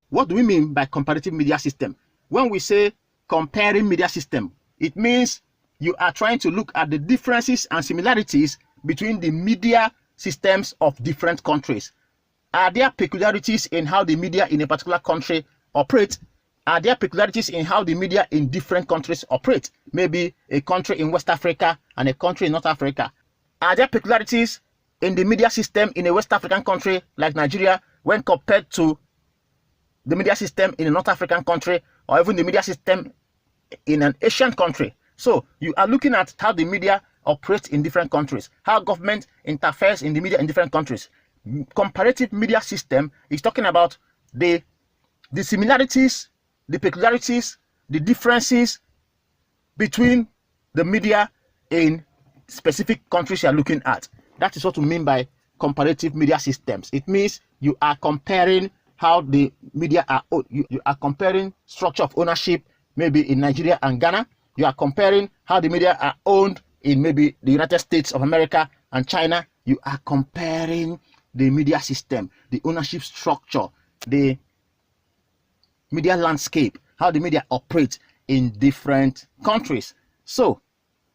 What do we mean by comparative media system? When we say comparing media system, it means you are trying to look at the differences and similarities between the media systems of different countries. Are there peculiarities in how the media in a particular country operate? Are there peculiarities in how the media in different countries operate? Maybe a country in West Africa and a country in North Africa. Are there peculiarities in the media system in a West African country like Nigeria when compared to the media system in a North African country, or even the media system in an Asian country? So you are looking at how the media operates in different countries, how government interferes in the media in different countries. Comparative media system is talking about the similarities, the peculiarities, the differences between the media in specific countries you are looking at. That is what we mean by comparative media systems. It means you are comparing how the media are owned. You are comparing structure of ownership maybe in Nigeria and Ghana. You are comparing how the media are owned in maybe the United States of America and China. You are comparing the media system, the ownership structure, the media landscape, how the media operates in different countries. So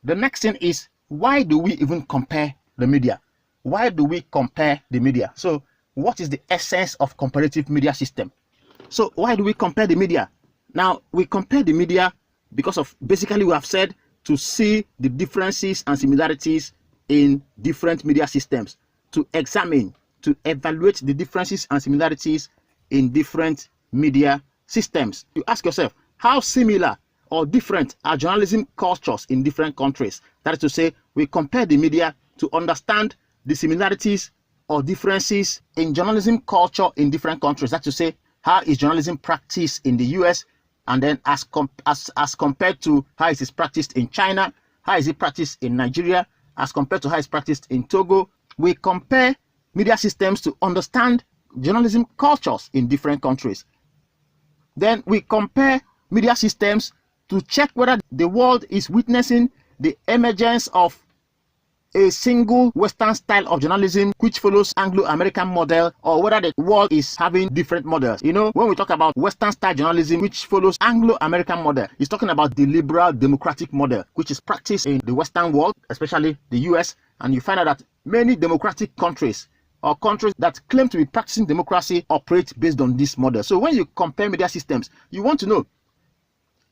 the next thing is, why do we even compare the media? Why do we compare the media? So what is the essence of comparative media system? So why do we compare the media? Now, we compare the media because of, basically we have said, to see the differences and similarities in different media systems, to examine, to evaluate the differences and similarities in different media systems. You ask yourself, how similar or different are journalism cultures in different countries? That is to say, we compare the media to understand the similarities or differences in journalism culture in different countries. That's to say, how is journalism practiced in the US, and then as compared to how it is practiced in China, how is it practiced in Nigeria, as compared to how it's practiced in Togo. We compare media systems to understand journalism cultures in different countries. Then we compare media systems to check whether the world is witnessing the emergence of a single Western style of journalism which follows Anglo-American model, or whether the world is having different models. You know, when we talk about Western style journalism which follows Anglo-American model, it's talking about the liberal democratic model which is practiced in the Western world, especially the US, and you find out that many democratic countries or countries that claim to be practicing democracy operate based on this model. So when you compare media systems, you want to know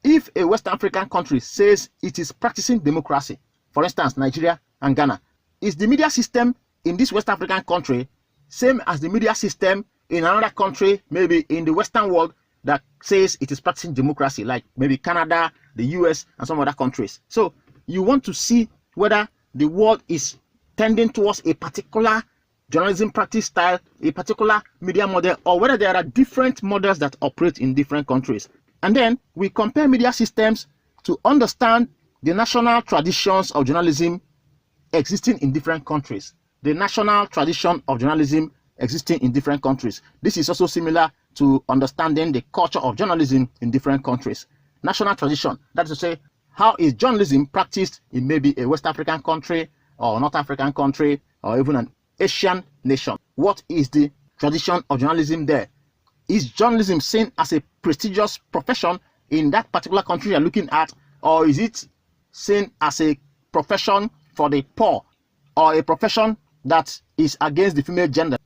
if a West African country says it is practicing democracy, for instance, Nigeria and Ghana, is the media system in this West African country same as the media system in another country, maybe in the Western world, that says it is practicing democracy, like maybe Canada, the US, and some other countries? So you want to see whether the world is tending towards a particular journalism practice style, a particular media model, or whether there are different models that operate in different countries. And then we compare media systems to understand the national traditions of journalism existing in different countries. The national tradition of journalism existing in different countries. This is also similar to understanding the culture of journalism in different countries. National tradition, that is to say, how is journalism practiced in maybe a West African country, or North African country, or even an Asian nation? What is the tradition of journalism there? Is journalism seen as a prestigious profession in that particular country you're looking at, or is it seen as a profession for the poor, or a profession that is against the female gender,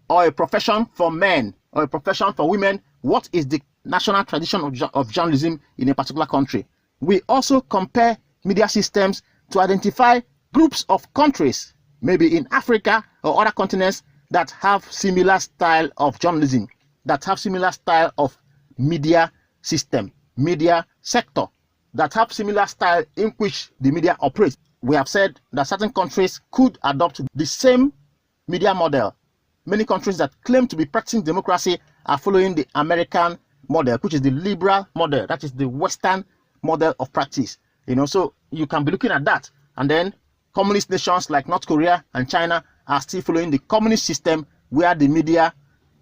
or a profession for men, or a profession for women? What is the national tradition of journalism in a particular country? We also compare media systems to identify groups of countries, maybe in Africa or other continents, that have similar style of journalism, that have similar style of media system, media sector, that have similar style in which the media operates. We have said that certain countries could adopt the same media model. Many countries that claim to be practicing democracy are following the American model, which is the liberal model. That is the Western model of practice. You know, so you can be looking at that. And then communist nations like North Korea and China are still following the communist system, where the media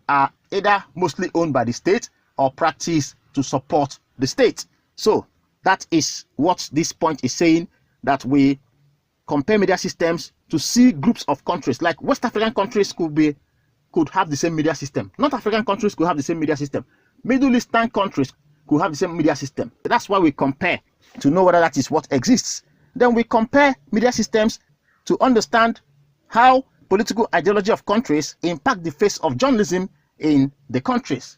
are either mostly owned by the state or practiced to support the state. So that is what this point is saying, that we compare media systems to see groups of countries. Like West African countries could have the same media system. North African countries could have the same media system. Middle Eastern countries could have the same media system. That's why we compare to know whether that is what exists. Then we compare media systems to understand how political ideology of countries impact the face of journalism in the countries.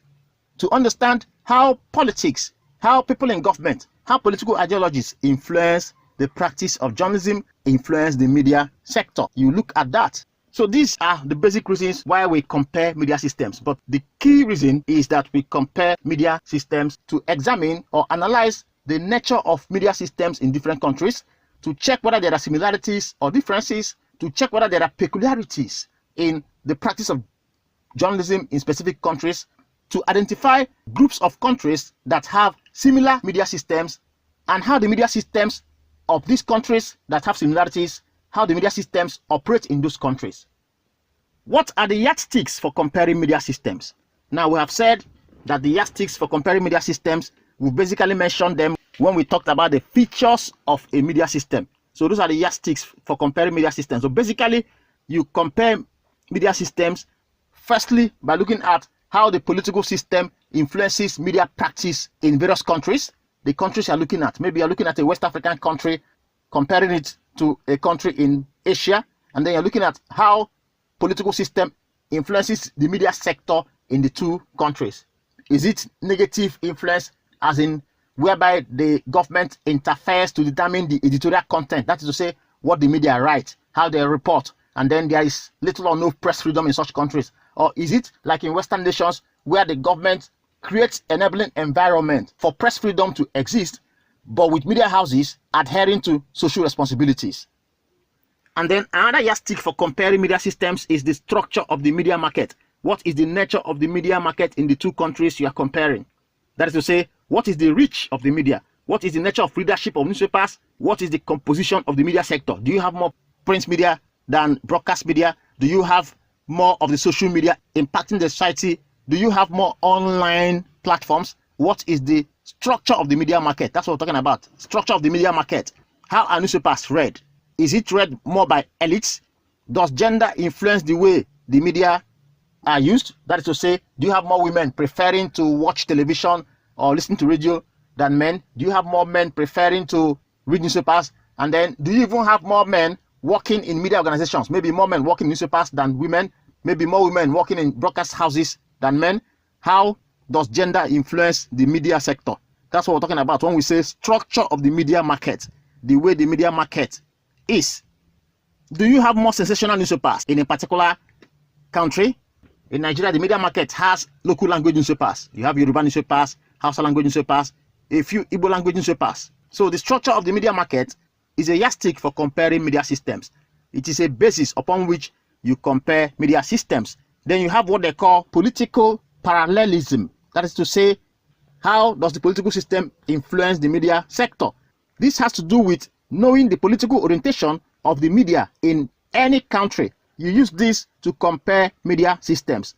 To understand how politics, how people in government, how political ideologies influence the practice of journalism, influence the media sector. You look at that. So these are the basic reasons why we compare media systems. But the key reason is that we compare media systems to examine or analyze the nature of media systems in different countries, to check whether there are similarities or differences, to check whether there are peculiarities in the practice of journalism in specific countries, to identify groups of countries that have similar media systems and how the media systems of these countries that have similarities, how the media systems operate in those countries. What are the yardsticks for comparing media systems? Now, we have said that the yardsticks for comparing media systems, we basically mentioned them when we talked about the features of a media system. So those are the yardsticks for comparing media systems. So basically, you compare media systems firstly by looking at how the political system influences media practice in various countries. The countries you're looking at, maybe you're looking at a West African country, comparing it to a country in Asia, and then you're looking at how political system influences the media sector in the two countries. Is it negative influence, as in whereby the government interferes to determine the editorial content, that is to say what the media write, how they report, and then there is little or no press freedom in such countries? Or is it like in Western nations where the government creates enabling environment for press freedom to exist, but with media houses adhering to social responsibilities? And then another yardstick for comparing media systems is the structure of the media market. What is the nature of the media market in the two countries you are comparing? That is to say, what is the reach of the media? What is the nature of readership of newspapers? What is the composition of the media sector? Do you have more print media than broadcast media? Do you have more of the social media impacting the society? Do you have more online platforms? What is the structure of the media market? That's what we're talking about. Structure of the media market. How are newspapers read? Is it read more by elites? Does gender influence the way the media are used? That is to say, do you have more women preferring to watch television or listen to radio than men? Do you have more men preferring to read newspapers? And then do you even have more men working in media organizations? Maybe more men working in newspapers than women. Maybe more women working in broadcast houses than men. How does gender influence the media sector? That's what we're talking about when we say structure of the media market, the way the media market is. Do you have more sensational newspapers in a particular country? In Nigeria, the media market has local language newspapers. You have Yoruba newspapers, Hausa language newspapers, a few Igbo language newspapers. So the structure of the media market is a yardstick for comparing media systems. It is a basis upon which you compare media systems. Then you have what they call political parallelism. That is to say, how does the political system influence the media sector? This has to do with knowing the political orientation of the media in any country. You use this to compare media systems.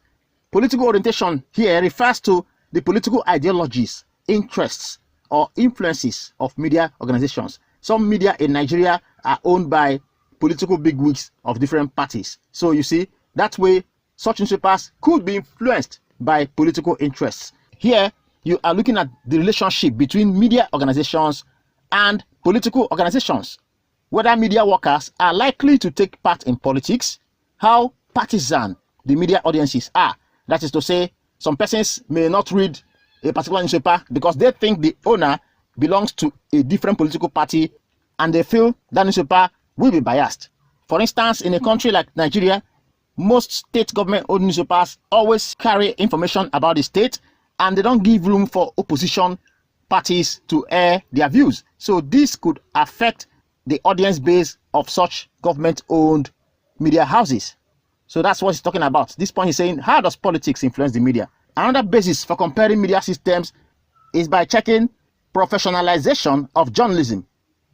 Political orientation here refers to the political ideologies, interests, or influences of media organizations. Some media in Nigeria are owned by political bigwigs of different parties. So you see, that way, such newspapers could be influenced by political interests. Here, you are looking at the relationship between media organizations and political organizations. Whether media workers are likely to take part in politics, how partisan the media audiences are. That is to say, some persons may not read a particular newspaper because they think the owner belongs to a different political party and they feel that newspaper will be biased. For instance, in a country like Nigeria, most state government-owned newspapers always carry information about the state and they don't give room for opposition parties to air their views. So this could affect the audience base of such government-owned media houses. So that's what he's talking about. This point is saying, how does politics influence the media? Another basis for comparing media systems is by checking professionalization of journalism.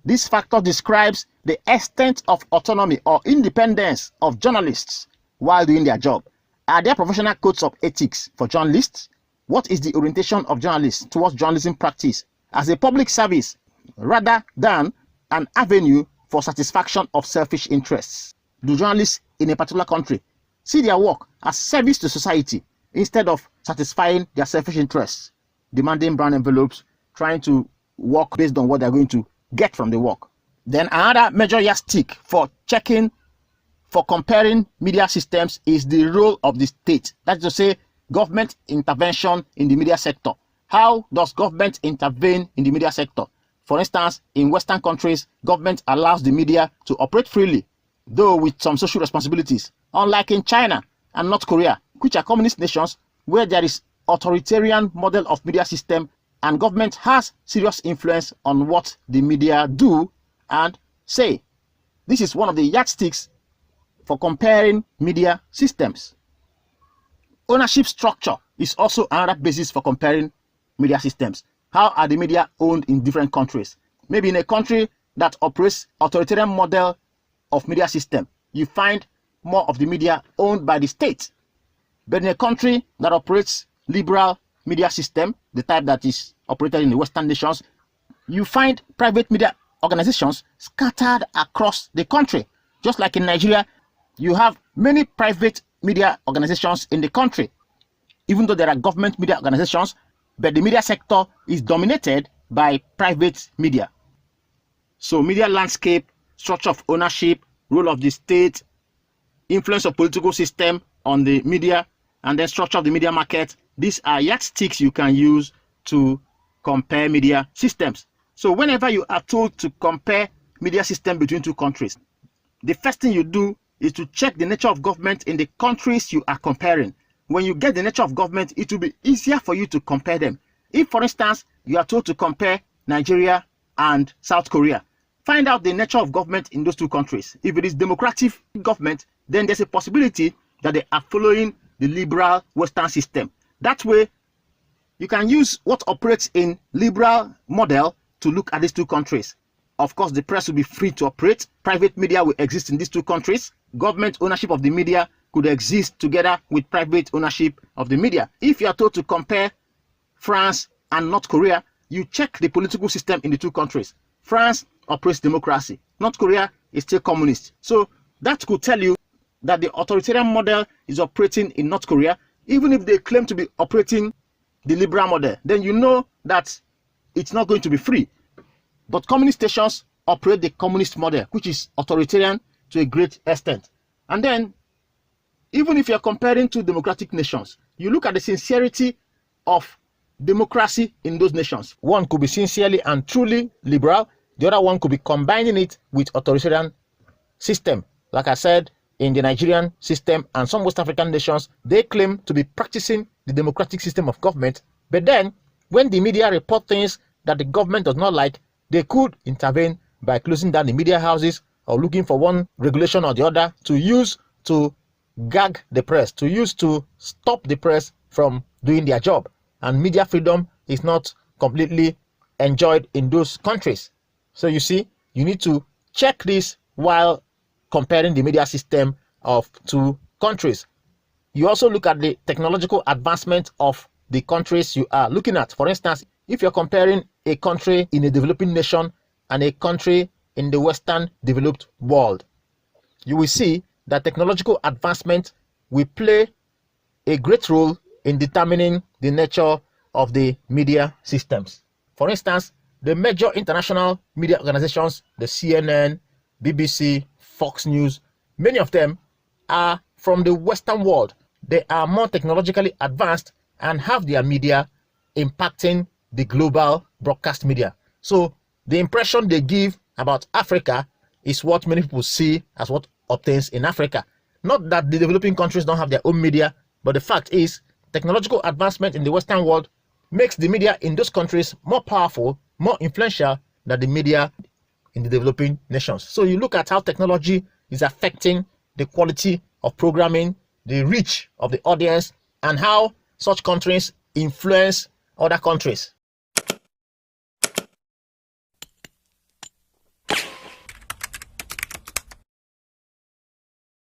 This factor describes the extent of autonomy or independence of journalists while doing their job. Are there professional codes of ethics for journalists? What is the orientation of journalists towards journalism practice as a public service rather than an avenue for satisfaction of selfish interests? Do journalists in a particular country see their work as service to society instead of satisfying their selfish interests, demanding brown envelopes, trying to work based on what they're going to get from the work. Then another major yardstick for comparing media systems is the role of the state. That's to say, government intervention in the media sector. How does government intervene in the media sector? For instance, in Western countries, government allows the media to operate freely, though with some social responsibilities, unlike in China and North Korea, which are communist nations where there is authoritarian model of media system and government has serious influence on what the media do and say. This is one of the yardsticks for comparing media systems. Ownership structure is also another basis for comparing media systems. How are the media owned in different countries? Maybe in a country that operates authoritarian model of media system, you find more of the media owned by the state. But in a country that operates liberal media system, the type that is operated in the Western nations, you find private media organizations scattered across the country. Just like in Nigeria, you have many private media organizations in the country. Even though there are government media organizations, but the media sector is dominated by private media. So media landscape, structure of ownership, role of the state, influence of political system on the media, and then structure of the media market. These are yardsticks you can use to compare media systems. So whenever you are told to compare media system between two countries, the first thing you do is to check the nature of government in the countries you are comparing. When you get the nature of government, it will be easier for you to compare them. If, for instance, you are told to compare Nigeria and South Korea, find out the nature of government in those two countries. If it is democratic government, then there's a possibility that they are following the liberal Western system. That way, you can use what operates in liberal model to look at these two countries. Of course, the press will be free to operate. Private media will exist in these two countries. Government ownership of the media could exist together with private ownership of the media. If you are told to compare France and North Korea, you check the political system in the two countries. France operates democracy. North Korea is still communist. So that could tell you that the authoritarian model is operating in North Korea, even if they claim to be operating the liberal model. Then you know that it's not going to be free. But communist stations operate the communist model, which is authoritarian to a great extent. And then, even if you're comparing two democratic nations, you look at the sincerity of democracy in those nations. One could be sincerely and truly liberal. The other one could be combining it with authoritarian system. Like I said, in the Nigerian system and some West African nations, they claim to be practicing the democratic system of government. But then, when the media report things that the government does not like, they could intervene by closing down the media houses or looking for one regulation or the other to use to gag the press, to use to stop the press from doing their job. And media freedom is not completely enjoyed in those countries. So you see, you need to check this while comparing the media system of two countries. You also look at the technological advancement of the countries you are looking at. For instance, if you're comparing a country in a developing nation and a country in the Western developed world, you will see that technological advancement will play a great role in determining the nature of the media systems. For instance, the major international media organizations, the CNN, BBC, Fox News, many of them are from the Western world. They are more technologically advanced and have their media impacting the global broadcast media. So the impression they give about Africa is what many people see as what obtains in Africa. Not that the developing countries don't have their own media, but the fact is technological advancement in the Western world makes the media in those countries more powerful, more influential than the media in the developing nations. So you look at how technology is affecting the quality of programming, the reach of the audience, and how such countries influence other countries.